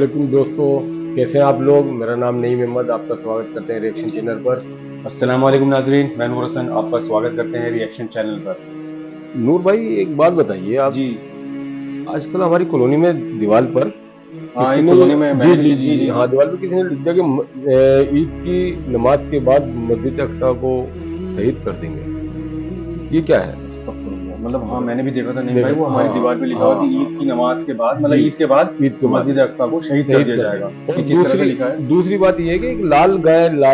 वालेकुम दोस्तों, कैसे हैं आप लोग। मेरा नाम नईम अहमद, आपका स्वागत करते हैं रिएक्शन चैनल पर। अस्सलाम वालेकुम नाजरीन, मैं नूर हसन आपका स्वागत करते हैं रिएक्शन चैनल पर। नूर भाई, एक बात बताइए आप, जी। आजकल हमारी कॉलोनी में दीवार पर हाँ, किसी एक ने, कॉलोनी में जी मैंने भी जी जी जी जी जी हाँ, हाँ। दीवार पर किसी ने लिख दिया कि ईद की नमाज के बाद मस्जिद अक्सा को शहीद कर देंगे। ये क्या है? मतलब हाँ, मैंने भी देखा था नहीं भाई, देखा, वो हाँ हमारी दीवार पे लिखा हाँ हुआ कि ईद की हाँ नमाज के बाद, मतलब जी, ईद के बाद ईद के बाद मस्जिद अक्सा को शहीद कर शहीद दिया कर जाएगा। देंगे। और ये किस तरह से दूसरी लिखा है? दूसरी बात ये है कि एक लाल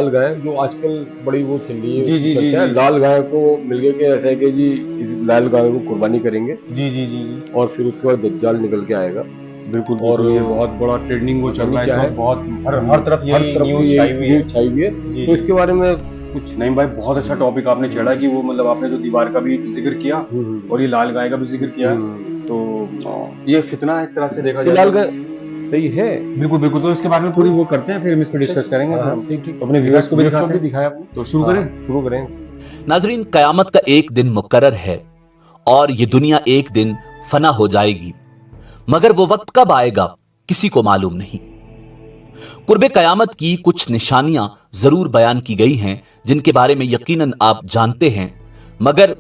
गाय जो आजकल बड़ी वो चल रही है, जी उसकी जी जी चर्चा है, जी लाल गाय को मिल गया कि ऐसा है कि जी इस लाल गाय को कुर्बानी करेंगे जी जी जी जी। और फिर उसके बाद दज्जाल निकल के आएगा। बिल्कुल और बिल्कुल, ये बहुत बड़ा ट्रेंडिंग वो पता चल रहा नहीं है इस क्या है, वक्त, बहुत हर तरफ हर यही तरफ न्यूज ये छाई हुई है। न्यूज छाई हुई है। जी तो जी। इसके बारे में कुछ नहीं भाई, बहुत अच्छा टॉपिक आपने छेड़ा कि वो मतलब आपने जो दीवार का भी जिक्र किया हम्म, और ये लाल गाय का भी जिक्र किया है। हम्म, तो ये फितना है एक तरह से देखा ये जाए लाल तो। गाय सही है। बिल्कुल बिल्कुल, तो इसके बारे में पूरी वो करते हैं, फिर हम इस पर अच्छा, डिस्कस करेंगे, हाँ फिर हाँ, हम ठीक ठीक, अपने व्यूअर्स को भी व्यूअर्स को दिखाते भी हैं। दिखाया आपने। तो शुरू हाँ करें। हाँ, शुरू करें। नाजरीन, कयामत का एक दिन मुकर्रर है और ये दुनिया एक दिन फना हो जाएगी, मगर वो वक्त कब आएगा किसी को मालूम नहीं। कुर्बे कयामत की कुछ निशानियां जरूर बयान की गई हैं जिनके बारे में यकीनन आप जानते हैं, मगर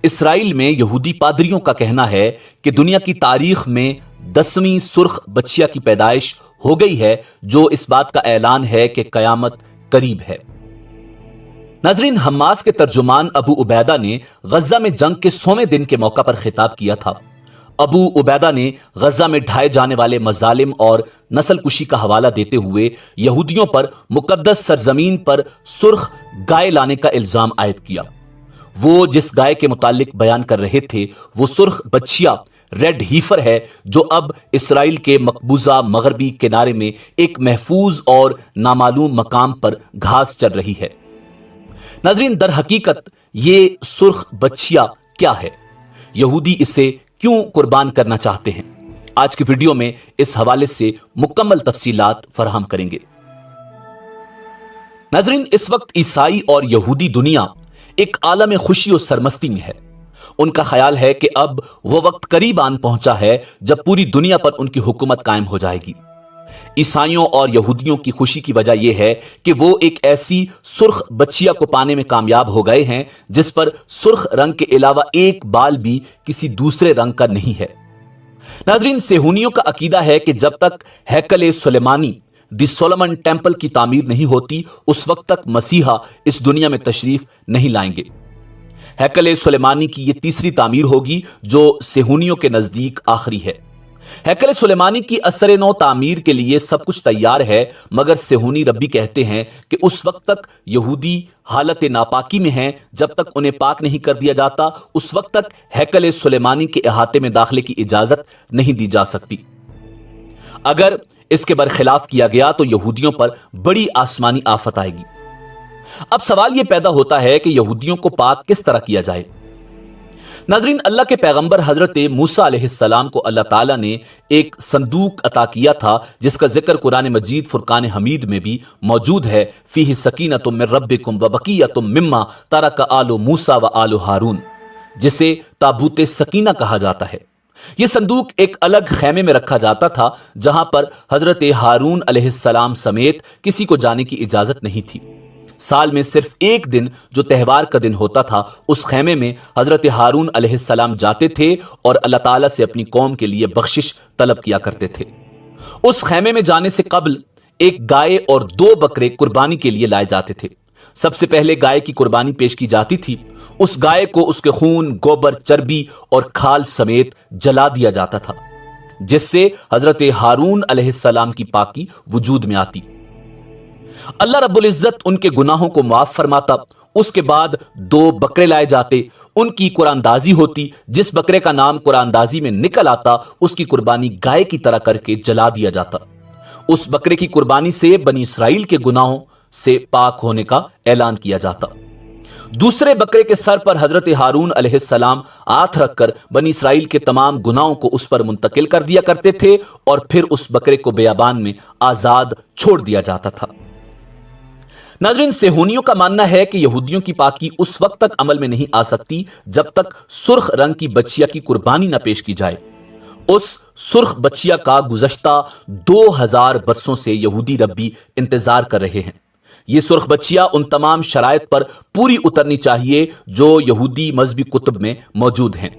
इसराइल में यहूदी पादरियों का कहना है कि दुनिया की तारीख में 10वीं सुर्ख बच्चिया की पैदाइश हो गई है, जो इस बात का ऐलान है कि कयामत करीब है। नाजरीन, हमास के तर्जुमान अबू उबैदा ने गजा में जंग के 100वें दिन के मौका पर खिताब किया था। अबू उबैदा ने गजा में ढाए जाने वाले मजालिम और नस्ल कुशी का हवाला देते हुए यहूदियों पर मुकद्दस सरजमीन पर सुर्ख गाय लाने का इल्जाम आयद किया। वो जिस गाय के मुतालिक बयान कर रहे थे वो सुर्ख बच्चिया रेड हीफर है, जो अब इसराइल के मकबूजा मगरबी किनारे में एक महफूज और नामालूम मकाम पर घास चर रही है। नाजरीन, दर हकीकत ये सुर्ख बच्चिया क्या है, यहूदी इसे क्यों कुर्बान करना चाहते हैं, आज की वीडियो में इस हवाले से मुकम्मल तफसीलात फराहम करेंगे। नाजरीन, इस वक्त ईसाई और यहूदी दुनिया एक आलम खुशी और सरमस्ती में है। उनका ख्याल है कि अब वह वक्त करीब आन पहुंचा है जब पूरी दुनिया पर उनकी हुकूमत कायम हो जाएगी। ईसाइयों और यहूदियों की खुशी की वजह यह है कि वो एक ऐसी सुर्ख बच्चिया को पाने में कामयाब हो गए हैं जिस पर सुर्ख रंग के अलावा एक बाल भी किसी दूसरे रंग का नहीं है। नाजरीन, सेहूनियों का अकीदा है कि जब तक हैकल सुलेमानी दी सोलोमन टेम्पल की तामीर नहीं होती उस वक्त तक मसीहा इस दुनिया में तशरीफ नहीं लाएंगे। हैकल सुलेमानी की यह तीसरी तामीर होगी जो सेहूनियों के नजदीक आखिरी है। हैकल सुलेमानी की असर नौ तामीर के लिए सब कुछ तैयार है, मगर सेहूनी रब्बी कहते हैं कि उस वक्त तक यहूदी हालत नापाकी में हैं जब तक उन्हें पाक नहीं कर दिया जाता, उस वक्त तक हैकल सुलेमानी के अहाते में दाखिले की इजाजत नहीं दी जा सकती। अगर इसके बरखिलाफ किया गया तो यहूदियों पर बड़ी आसमानी आफत आएगी। अब सवाल यह पैदा होता है कि यहूदियों को पाक किस तरह किया जाए। नाजरीन, अल्लाह के पैगंबर हजरत मूसा अलैहिस्सलाम को अल्लाह ताला ने एक संदूक अता किया था जिसका जिक्र कुरान मजीद फुरकान हमीद में भी मौजूद है। फीही सकीनतुम मिन रब्बिकुम व बकियतुम मिम्मा तरक आलु मूसा व आलु हारून, जिसे ताबूत सकीना कहा जाता है। यह संदूक एक अलग खैमे में रखा जाता था जहां पर हजरत हारून अलैहिस्सलाम समेत किसी को जाने की इजाजत नहीं थी। साल में सिर्फ एक दिन जो त्यौहार का दिन होता था, उस खैमे में हजरत हारून अलैहिस्सलाम जाते थे और अल्लाह ताला से अपनी कौम के लिए बख्शिश तलब किया करते थे। उस खैमे में जाने से कबल एक गाय और 2 बकरे कुर्बानी के लिए लाए जाते थे। सबसे पहले गाय की कुर्बानी पेश की जाती थी। उस गाय को उसके खून, गोबर, चर्बी और खाल समेत जला दिया जाता था, जिससे हजरत हारून अलैहिस्सलाम की पाकी वजूद में आती। अल्लाह रब्बुल इज्जत उनके गुनाहों को माफ फरमाता। उसके बाद 2 बकरे लाए जाते, उनकी कुरानदाजी होती। जिस बकरे का नाम कुरानदाजी में निकल आता उसकी कुर्बानी गाय की तरह करके जला दिया जाता। उस बकरे की कुर्बानी से बनी इसराइल के गुनाहों से पाक होने का ऐलान किया जाता। दूसरे बकरे के सर पर हजरत हारून अलैहिस्सलाम हाथ रखकर बनी इसराइल के तमाम गुनाहों को उस पर मुंतकिल कर दिया करते थे और फिर उस बकरे को बेयाबान में आजाद छोड़ दिया जाता था। नाज़रीन, सेहूनियों का मानना है कि यहूदियों की पाकी उस वक्त तक अमल में नहीं आ सकती जब तक सुर्ख रंग की बच्चिया की कुर्बानी न पेश की जाए। उस सुर्ख बच्चिया का गुज़श्ता 2000 बरसों से यहूदी रब्बी इंतजार कर रहे हैं। ये सुर्ख बच्चिया उन तमाम शराइत पर पूरी उतरनी चाहिए जो यहूदी मजहबी कुतुब में मौजूद हैं,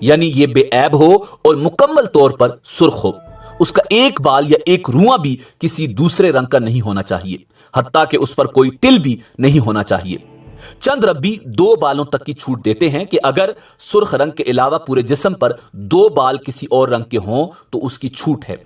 यानी ये बेऐब हो और मुकम्मल तौर पर सुर्ख हो। उसका एक बाल या एक रुआं भी किसी दूसरे रंग का नहीं होना चाहिए, हत्ता कि उस पर कोई तिल भी नहीं होना चाहिए। चंद रब्बी 2 बालों तक की छूट देते हैं कि अगर सुर्ख रंग के अलावा पूरे जिस्म पर 2 बाल किसी और रंग के हों तो उसकी छूट है।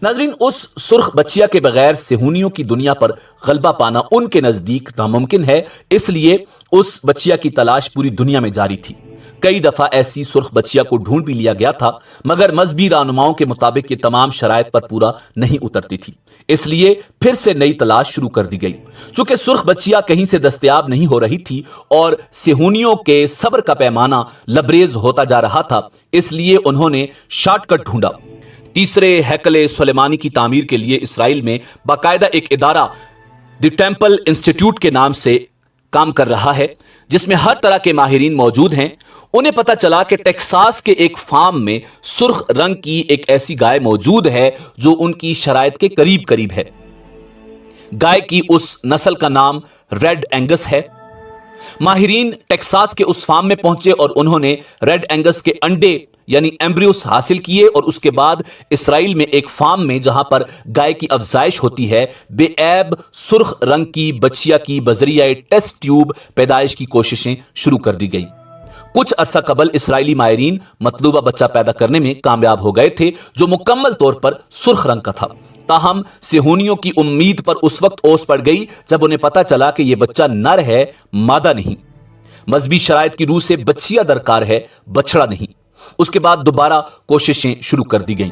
नाजरीन, उस सुर्ख बच्चिया के बगैर सेहूनियों की दुनिया पर गलबा पाना उनके नजदीक नामुमकिन है, इसलिए उस बच्चिया की तलाश पूरी दुनिया में जारी थी। कई दफा ऐसी सुर्ख बच्चिया को ढूंढ भी लिया गया था, मगर मजहबी रहनुमाओं के मुताबिक ये तमाम शराइत पर पूरा नहीं उतरती थी, इसलिए फिर से नई तलाश शुरू कर दी गई। चूंकि सुर्ख बच्चिया कहीं से दस्तयाब नहीं हो रही थी और सेहूनियों के सब्र का पैमाना लबरेज होता जा रहा था, इसलिए उन्होंने शॉर्टकट ढूंढा। तीसरे हैकल सुलेमानी की तामीर के लिए इसराइल में बाकायदा एक इदारा द टेम्पल इंस्टीट्यूट के नाम से काम कर रहा है, जिसमें हर तरह के माहिरीन मौजूद हैं। उन्हें पता चला कि टेक्सास के एक फार्म में सुर्ख रंग की एक ऐसी गाय मौजूद है जो उनकी शराइत के करीब करीब है। गाय की उस नस्ल का नाम रेड एंगस है। माहिरीन टेक्सास के उस फार्म में पहुंचे और उन्होंने रेड एंगस के अंडे यानी एम्ब्रियोस हासिल किए और उसके बाद इसराइल में एक फार्म में जहां पर गाय की अफजाइश होती है, बेऐब सुर्ख रंग की बच्चिया की बजरिया टेस्ट ट्यूब पैदाइश की कोशिशें शुरू कर दी गई। कुछ अरसा कबल इसराइली माहिरीन मतलूबा बच्चा पैदा करने में कामयाब हो गए थे, जो मुकम्मल तौर पर सुर्ख रंग का था। ताहम सेहूनियों की उम्मीद पर उस वक्त ओस पड़ गई जब उन्हें पता चला कि यह बच्चा नर है, मादा नहीं। मजहबी शराइत की रूह से बच्चिया दरकार है, बछड़ा नहीं। उसके बाद दोबारा कोशिशें शुरू कर दी गईं।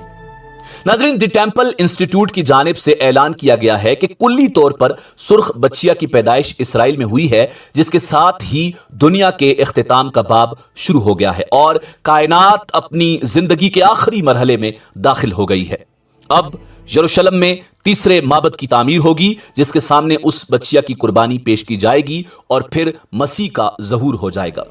नाजरीन, द टेम्पल इंस्टीट्यूट की जानिब से ऐलान किया गया है कि कुल्ली तौर पर सुर्ख बच्चिया की पैदाइश इसराइल में हुई है, जिसके साथ ही दुनिया के इख्तिताम का बाब शुरू हो गया है और कायनात अपनी जिंदगी के आखिरी मरहले में दाखिल हो गई है। अब यरूशलेम में तीसरे माबद की तामीर होगी, जिसके सामने उस बच्चिया की कुर्बानी पेश की जाएगी और फिर मसीह का ज़हूर हो जाएगा।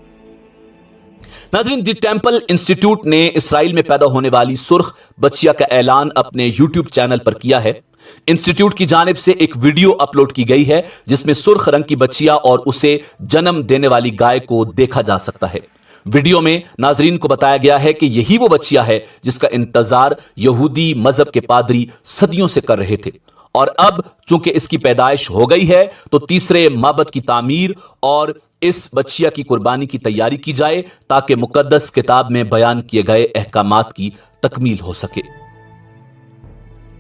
नाज़रीन, द टेम्पल इंस्टीट्यूट ने इसराइल में पैदा होने वाली सुर्ख बच्चिया का ऐलान अपने यूट्यूब चैनल पर किया है। इंस्टीट्यूट की जानिब से एक वीडियो अपलोड की गई है जिसमें सुर्ख रंग की बच्चिया और उसे जन्म देने वाली गाय को देखा जा सकता है। वीडियो में नाजरीन को बताया गया है कि यही वो बच्चिया है जिसका इंतजार यहूदी मजहब के पादरी सदियों से कर रहे थे, और अब चूंकि इसकी पैदाइश हो गई है तो तीसरे माबद की तामीर और इस बच्चिया की कुर्बानी की तैयारी की जाए ताकि मुकद्दस किताब में बयान किए गए अहकामात की तकमील हो सके।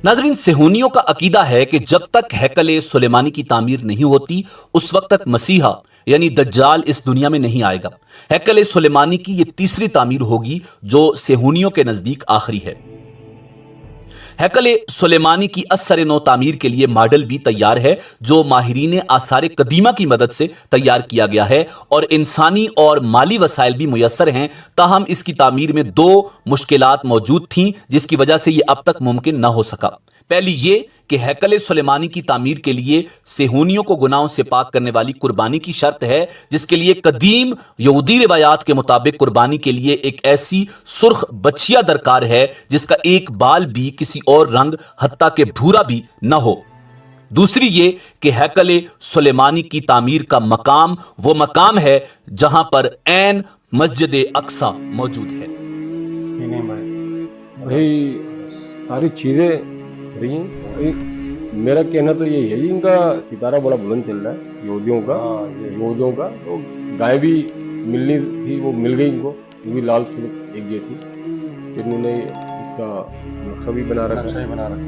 नाजरीन, सेहूनियों का अकीदा है कि जब तक हैकल सुलेमानी की तामीर नहीं होती उस वक्त तक मसीहा यानी दज्जाल इस दुनिया में नहीं आएगा। हैकल सुलेमानी की यह तीसरी तामीर होगी जो सेहूनियों के नजदीक आखिरी है। हैकल सुलेमानी की असर नौ तामीर के लिए मॉडल भी तैयार है जो माहिरीन आसार कदीमा की मदद से तैयार किया गया है और इंसानी और माली वसाइल भी मुयस्सर हैं। ताहम इसकी तामीर में 2 मुश्किलात मौजूद थीं जिसकी वजह से यह अब तक मुमकिन न हो सका। पहली ये कि हैकल सुलेमानी की तामीर के लिए सेहूनियों को गुनाहों से पाक करने वाली कुर्बानी की शर्त है, जिसके लिए कदीम यहूदी रिवायात के मुताबिक कुर्बानी के लिए एक ऐसी सुर्ख बच्चिया दरकार है जिसका एक बाल भी किसी और रंग हत्ता के भूरा भी न हो। दूसरी ये कि हैकल सुलेमानी की तामीर का मकाम वो मकाम है जहां पर ऐन मस्जिद अक्सा मौजूद है। भाई सारी चीजें रही हैं। मेरा कहना तो यही है, इनका सितारा बड़ा बुलंद चल रहा है यहूदियों का। तो गाय भी मिलनी थी, वो मिल गई इनको, वो भी लाल सिर्फ एक जैसी। इन्होंने इसका नक्शा भी बना रखा है,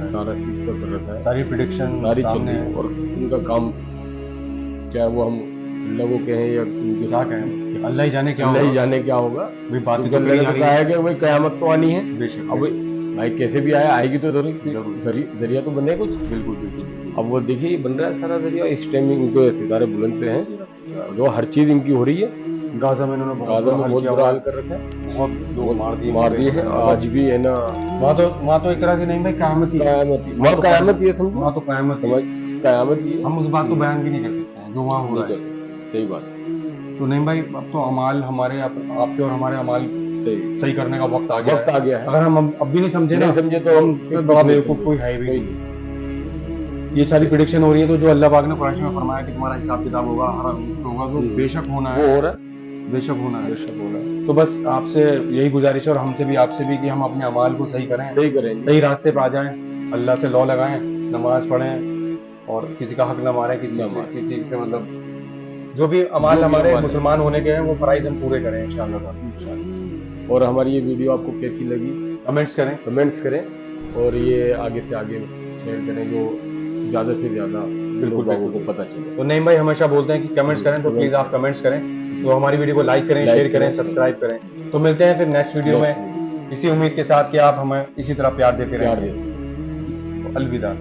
सारा चीज का कर रखा है, सारी प्रिडिक्शन सारी चल रही है। और उनका काम चाहे वो हम लोगों के हैं या उनके क्या कहें, अल्लाह ही जाने क्या होगा। बात है कि भाई कयामत तो आनी है। अब भाई कैसे भी आएगी तो जरिया तो बने कुछ। बिल्कुल। अब वो देखिए बन रहा है सारा जरिया। इस टाइम इनके सितारे बुलंद पे हैं, जो हर चीज इनकी हो रही है। गाजा में इन्होंने बहुत बुरा हाल कर रखा है, बहुत लोग मार दिए हैं। आज भी है ना, वहाँ तो एक तरह की नहीं भाई कयामत ही है, समझो वहाँ तो कयामत ही है। हम उस बात को बयान भी नहीं कर सकते हैं जो वहाँ हो रहा है। सही बात। तो नहीं भाई, अब तो अमाल हमारे आपके और हमारे अमाल सही सही करने का वक्त आ गया वक्त आ गया है। अगर हम अब भी नहीं समझे ना, नहीं समझे तो हम तो बड़ा बेवकूफ कोई है भी कोई नहीं। नहीं। ये सारी प्रिडिक्शन हो रही है, तो जो अल्लाह पाक ने कुरान में फरमाया कि तुम्हारा हिसाब किताब होगा, हर होगा, वो बेशक होना वो है, हो रहा है, बेशक होना है। बेशक हो रहा है। तो बस आपसे यही गुजारिश है, और हमसे भी आपसे भी, कि हम अपने अमाल को सही करें, सही करेंगे। सही रास्ते पे आ जाएं, अल्लाह से लौ लगाएं, नमाज पढ़ें, और किसी का हक न मारें, किसी से मतलब जो भी अमाल जो भी हमारे अमाल है। मुसलमान होने के हैं वो फराइज हम पूरे करें इंशाअल्लाह ताला। इंशाअल्लाह। और हमारी ये वीडियो आपको कैसी लगी कमेंट्स करें। कमेंट्स करें, और ये आगे से आगे शेयर करें, जो ज़्यादा से ज़्यादा बिल्कुल लोगों को पता चले। तो नईम भाई हमेशा बोलते हैं कि कमेंट्स करें, तो प्लीज आप कमेंट्स करें, तो हमारी वीडियो को लाइक करें, शेयर करें, सब्सक्राइब करें। तो मिलते हैं फिर नेक्स्ट वीडियो में, इसी उम्मीद के साथ कि आप हमें इसी तरह प्यार देते प्यार रहें। दें। अलविदा।